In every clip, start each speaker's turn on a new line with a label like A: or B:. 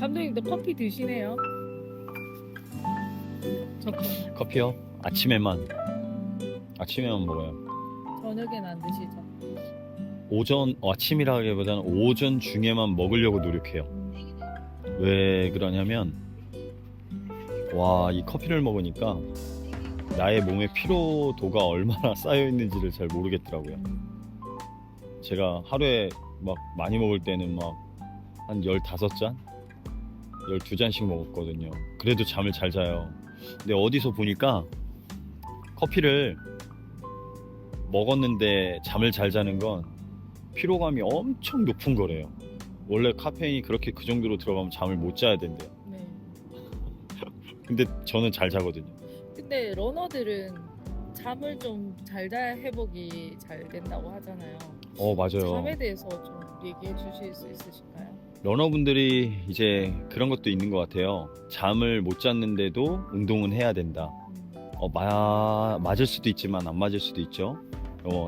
A: 감독님도 커피 드시네요. 저
B: 커피요? 아침에만 먹어요.
A: 저녁엔 안 드시죠?
B: 아침이라기보다는 오전 중에만 먹으려고 노력해요. 왜 그러냐면 이 커피를 먹으니까 나의 몸의 피로도가 얼마나 쌓여 있는지를 잘 모르겠더라고요. 제가 하루에 막 많이 먹을 때는 막 한 15잔? 12잔씩 먹었거든요. 그래도 잠을 잘 자요. 근데 어디서 보니까 커피를 먹었는데 잠을 잘 자는 건 피로감이 엄청 높은 거래요. 원래 카페인이 그렇게 그 정도로 들어가면 잠을 못 자야 된대요.
A: 네.
B: 근데 저는 잘 자거든요.
A: 근데 러너들은 잠을 좀 잘 자야 회복이 잘 된다고 하잖아요.
B: 맞아요.
A: 잠에 대해서 좀 얘기해 주실 수 있으실까요?
B: 러너분들이 이제 그런 것도 있는 것 같아요. 잠을 못 잤는데도 운동은 해야 된다. 맞을 수도 있지만 안 맞을 수도 있죠.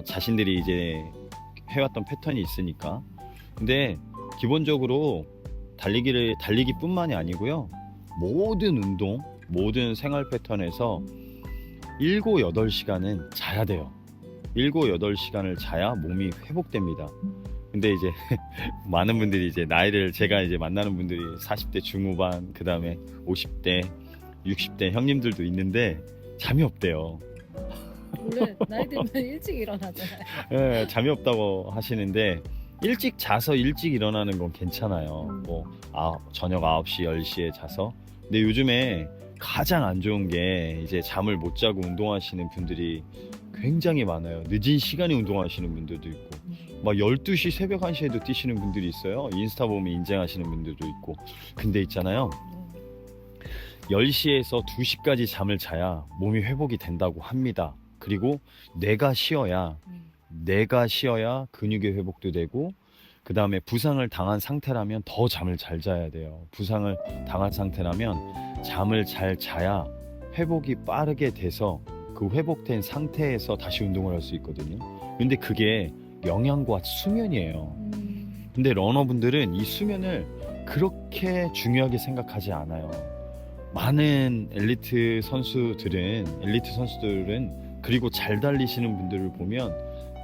B: 자신들이 이제 해왔던 패턴이 있으니까. 근데 기본적으로 달리기뿐만이 아니고요. 모든 운동, 모든 생활 패턴에서 7, 8시간은 자야 돼요. 7, 8시간을 자야 몸이 회복됩니다. 근데 이제 많은 분들이 이제 제가 이제 만나는 분들이 40대 중후반, 그 다음에 50대, 60대 형님들도 있는데 잠이 없대요.
A: 원래 나이 들면 일찍 일어나잖아요.
B: 예, 잠이 없다고 하시는데 일찍 자서 일찍 일어나는 건 괜찮아요. 저녁 9시, 10시에 자서. 근데 요즘에 가장 안 좋은 게 이제 잠을 못 자고 운동하시는 분들이 굉장히 많아요. 늦은 시간에 운동하시는 분들도 있고 막 12시, 새벽 1시에도 뛰시는 분들이 있어요. 인스타 보면 인증하시는 분들도 있고. 근데 있잖아요, 10시에서 2시까지 잠을 자야 몸이 회복이 된다고 합니다. 그리고 뇌가 쉬어야 근육의 회복도 되고, 그 다음에 부상을 당한 상태라면 더 잠을 잘 자야 돼요. 부상을 당한 상태라면 잠을 잘 자야 회복이 빠르게 돼서 그 회복된 상태에서 다시 운동을 할 수 있거든요. 근데 그게 영양과 수면이에요. 근데 러너분들은 이 수면을 그렇게 중요하게 생각하지 않아요. 많은 엘리트 선수들은 그리고 잘 달리시는 분들을 보면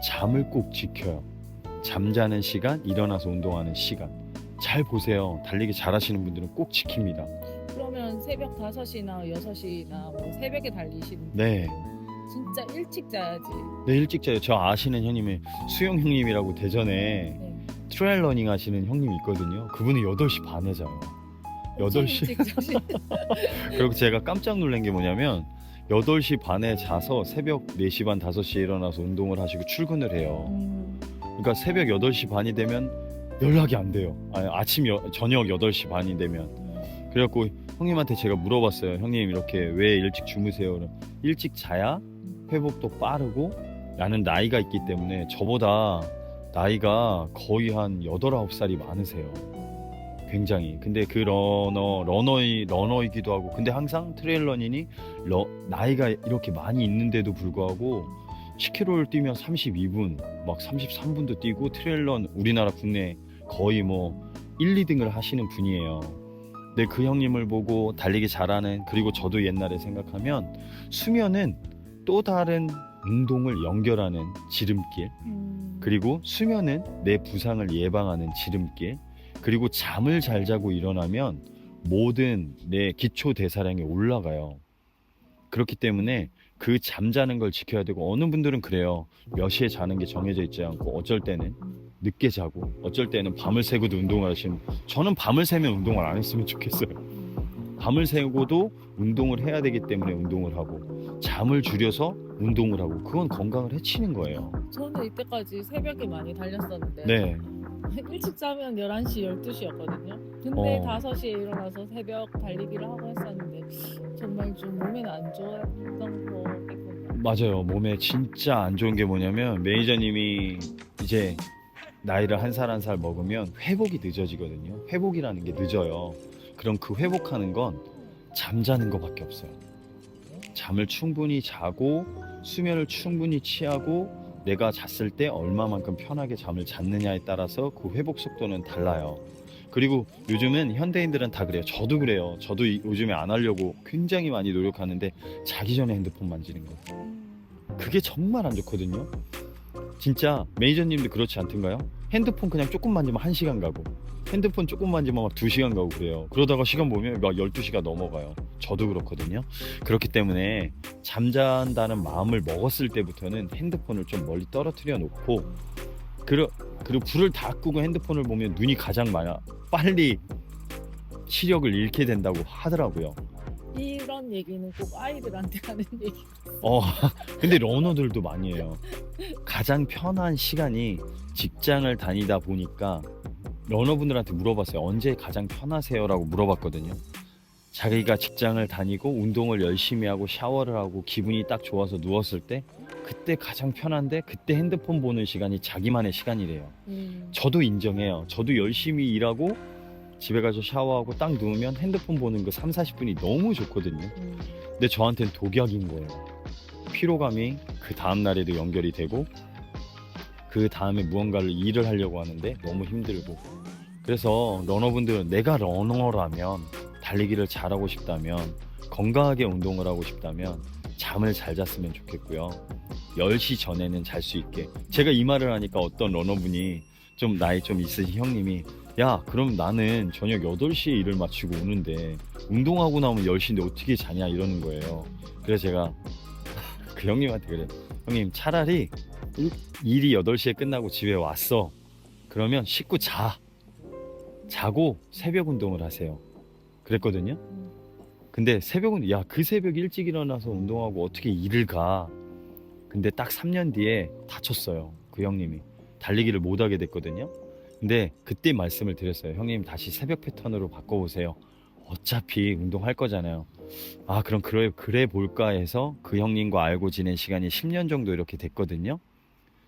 B: 잠을 꼭 지켜요. 잠자는 시간, 일어나서 운동하는 시간. 잘 보세요. 달리기 잘하시는 분들은 꼭 지킵니다.
A: 그러면 새벽 5시나 6시나 뭐 새벽에 달리시는
B: 네.
A: 진짜 일찍 자야지.
B: 네, 일찍 자요. 저 아시는 형님이 수영 형님이라고 대전에
A: 네.
B: 트레일 러닝 하시는 형님이 있거든요. 그분은 8시 반에 자요. 8시.
A: 일찍 자시.
B: 그리고 제가 깜짝 놀란 게 뭐냐면 8시 반에 자서 새벽 4시 반, 5시에 일어나서 운동을 하시고 출근을 해요. 그러니까 새벽 8시 반이 되면 연락이 안 돼요. 저녁 8시 반이 되면. 그래갖고 형님한테 제가 물어봤어요. 형님 이렇게 왜 일찍 주무세요? 일찍 자야 회복도 빠르고, 나는 나이가 있기 때문에 저보다 나이가 거의 한 8, 9살이 많으세요. 굉장히. 근데 그 러너이기도 하고, 근데 항상 트레일러닝이 나이가 이렇게 많이 있는데도 불구하고 10km를 뛰면 32분, 막 33분도 뛰고, 우리나라 국내 거의 뭐 1, 2등을 하시는 분이에요. 근데 그 형님을 보고 달리기 잘하는, 그리고 저도 옛날에 생각하면 수면은 또 다른 운동을 연결하는 지름길, 그리고 수면은 내 부상을 예방하는 지름길, 그리고 잠을 잘 자고 일어나면 모든 내 기초 대사량이 올라가요. 그렇기 때문에 그 잠자는 걸 지켜야 되고, 어느 분들은 그래요. 몇 시에 자는 게 정해져 있지 않고 어쩔 때는 늦게 자고 어쩔 때는 밤을 새고도 운동을 하시는, 저는 밤을 새면 운동을 안 했으면 좋겠어요. 밤을 새고도 운동을 해야 되기 때문에 운동을 하고, 잠을 줄여서 운동을 하고, 그건 건강을 해치는 거예요.
A: 저는 이때까지 새벽에 많이 달렸었는데
B: 네.
A: 일찍 자면 11시, 12시였거든요. 근데 5시에 일어나서 새벽 달리기를 하고 했었는데 정말 좀 몸에는 안 좋았던 거겠군요.
B: 맞아요. 몸에 진짜 안 좋은 게 뭐냐면, 매니저님이 이제 나이를 한 살 한 살 먹으면 회복이 늦어지거든요. 회복이라는 게 늦어요. 그럼 그 회복하는 건 잠자는 것밖에 없어요. 잠을 충분히 자고 수면을 충분히 취하고 내가 잤을 때 얼마만큼 편하게 잠을 잤느냐에 따라서 그 회복 속도는 달라요. 그리고 요즘은 현대인들은 다 그래요. 저도 그래요. 저도 요즘에 안 하려고 굉장히 많이 노력하는데 자기 전에 핸드폰 만지는 거. 그게 정말 안 좋거든요. 진짜 매니저님도 그렇지 않던가요? 핸드폰 그냥 조금 만지면 1시간 가고 핸드폰 조금 만지면 막 2시간 가고 그래요. 그러다가 시간 보면 막 12시가 넘어가요. 저도 그렇거든요. 그렇기 때문에 잠잔다는 마음을 먹었을 때부터는 핸드폰을 좀 멀리 떨어뜨려 놓고 그리고 불을 다 끄고 핸드폰을 보면 눈이 가장 빨리 시력을 잃게 된다고 하더라고요.
A: 이런 얘기는 꼭 아이들한테 하는 얘기.
B: 근데 러너들도 많이 해요. 가장 편한 시간이 직장을 다니다 보니까 러너분들한테 물어봤어요. 언제 가장 편하세요? 라고 물어봤거든요. 자기가 직장을 다니고 운동을 열심히 하고 샤워를 하고 기분이 딱 좋아서 누웠을 때 그때 가장 편한데 그때 핸드폰 보는 시간이 자기만의 시간이래요. 저도 인정해요. 저도 열심히 일하고 집에 가서 샤워하고 딱 누우면 핸드폰 보는 거 30-40분이 너무 좋거든요. 근데 저한테는 독약인 거예요. 피로감이 그 다음날에도 연결이 되고 그 다음에 무언가를 일을 하려고 하는데 너무 힘들고 그래서 러너분들은 내가 러너라면 달리기를 잘하고 싶다면 건강하게 운동을 하고 싶다면 잠을 잘 잤으면 좋겠고요. 10시 전에는 잘 수 있게 제가 이 말을 하니까 어떤 러너분이 좀 나이 좀 있으신 형님이 야 그럼 나는 저녁 8시에 일을 마치고 오는데 운동하고 나오면 10시인데 어떻게 자냐 이러는 거예요. 그래서 제가 그 형님한테 그래 형님 차라리 일이 8시에 끝나고 집에 왔어 그러면 씻고 자고 새벽 운동을 하세요 그랬거든요. 근데 그 새벽 일찍 일어나서 운동하고 어떻게 일을 가. 근데 딱 3년 뒤에 다쳤어요. 그 형님이 달리기를 못하게 됐거든요. 근데 그때 말씀을 드렸어요. 형님 다시 새벽 패턴으로 바꿔보세요. 어차피 운동할 거잖아요. 그럼 그래 볼까 해서 그 형님과 알고 지낸 시간이 10년 정도 이렇게 됐거든요.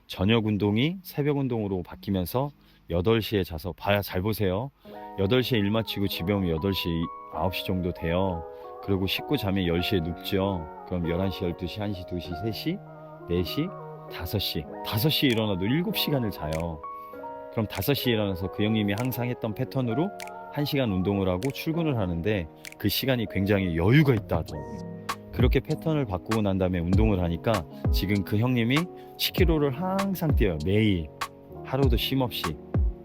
B: 저녁 운동이 새벽 운동으로 바뀌면서 8시에 자서 잘 보세요. 8시에 일 마치고 집에 오면 8시 9시 정도 돼요. 그리고 씻고 자면 10시에 눕죠. 그럼 11시 12시 1시 2시 3시 4시 5시 5시에 일어나도 7시간을 자요. 그럼 5시에 일어나서 그 형님이 항상 했던 패턴으로 1시간 운동을 하고 출근을 하는데 그 시간이 굉장히 여유가 있다 하더라고요. 그렇게 패턴을 바꾸고 난 다음에 운동을 하니까 지금 그 형님이 10km를 항상 뛰어요. 매일 하루도 쉼없이.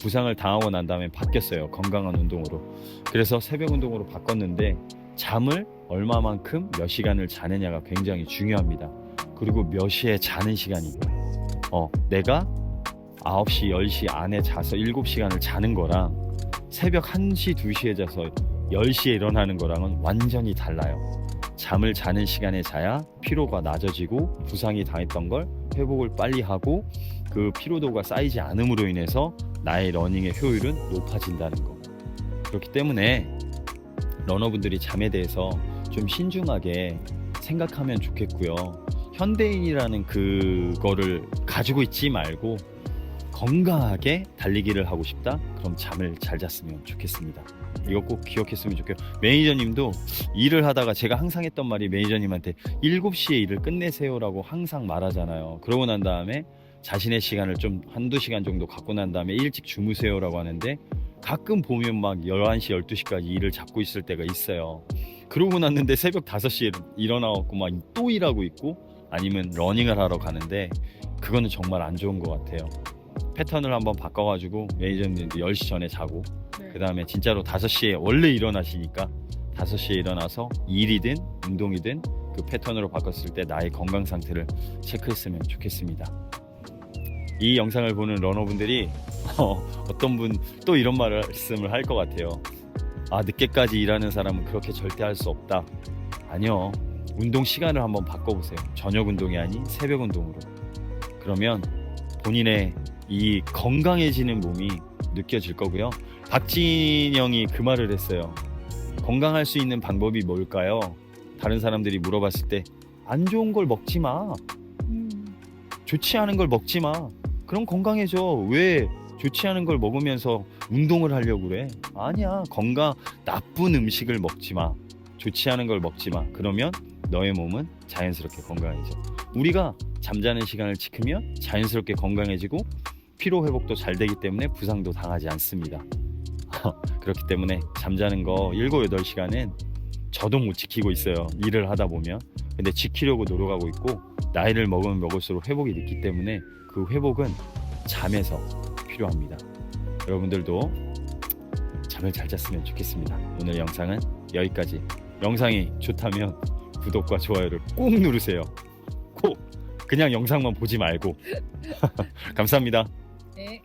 B: 부상을 당하고 난 다음에 바뀌었어요. 건강한 운동으로. 그래서 새벽 운동으로 바꿨는데 잠을 얼마만큼 몇 시간을 자느냐가 굉장히 중요합니다. 그리고 몇 시에 자는 시간이 내가 9시 10시 안에 자서 7시간을 자는 거랑 새벽 1시 2시에 자서 10시에 일어나는 거랑은 완전히 달라요. 잠을 자는 시간에 자야 피로가 낮아지고 부상이 당했던 걸 회복을 빨리 하고 그 피로도가 쌓이지 않음으로 인해서 나의 러닝의 효율은 높아진다는 거. 그렇기 때문에 러너분들이 잠에 대해서 좀 신중하게 생각하면 좋겠고요. 현대인이라는 그거를 가지고 있지 말고 건강하게 달리기를 하고 싶다? 그럼 잠을 잘 잤으면 좋겠습니다. 이거 꼭 기억했으면 좋겠고 매니저님도 일을 하다가 제가 항상 했던 말이 매니저님한테 7시에 일을 끝내세요 라고 항상 말하잖아요. 그러고 난 다음에 자신의 시간을 좀 한두 시간 정도 갖고 난 다음에 일찍 주무세요 라고 하는데 가끔 보면 막 11시 12시까지 일을 잡고 있을 때가 있어요. 그러고 났는데 새벽 5시에 일어나갖고 막 또 일하고 있고 아니면 러닝을 하러 가는데 그거는 정말 안 좋은 것 같아요. 패턴을 한번 바꿔가지고 매니저님도 10시 전에 자고 그 다음에 진짜로 5시에 원래 일어나시니까 5시에 일어나서 일이든 운동이든 그 패턴으로 바꿨을 때 나의 건강 상태를 체크했으면 좋겠습니다. 이 영상을 보는 러너분들이 어떤 분 또 이런 말씀을 할 것 같아요. 늦게까지 일하는 사람은 그렇게 절대 할 수 없다. 아니요. 운동 시간을 한번 바꿔보세요. 저녁 운동이 아닌 새벽 운동으로. 그러면 본인의 이 건강해지는 몸이 느껴질 거고요. 박진영이 그 말을 했어요. 건강할 수 있는 방법이 뭘까요? 다른 사람들이 물어봤을 때 안 좋은 걸 먹지 마. 좋지 않은 걸 먹지 마. 그럼 건강해져. 왜 좋지 않은 걸 먹으면서 운동을 하려고 그래? 아니야. 나쁜 음식을 먹지 마. 좋지 않은 걸 먹지 마. 그러면 너의 몸은 자연스럽게 건강해져. 우리가 잠자는 시간을 지키면 자연스럽게 건강해지고 피로 회복도 잘 되기 때문에 부상도 당하지 않습니다. 그렇기 때문에 잠자는 거 7, 8시간은 저도 못 지키고 있어요. 일을 하다 보면. 근데 지키려고 노력하고 있고 나이를 먹으면 먹을수록 회복이 늦기 때문에 그 회복은 잠에서 필요합니다. 여러분들도 잠을 잘 잤으면 좋겠습니다. 오늘 영상은 여기까지. 영상이 좋다면 구독과 좋아요를 꼭 누르세요. 꼭 그냥 영상만 보지 말고. 감사합니다.
A: 네.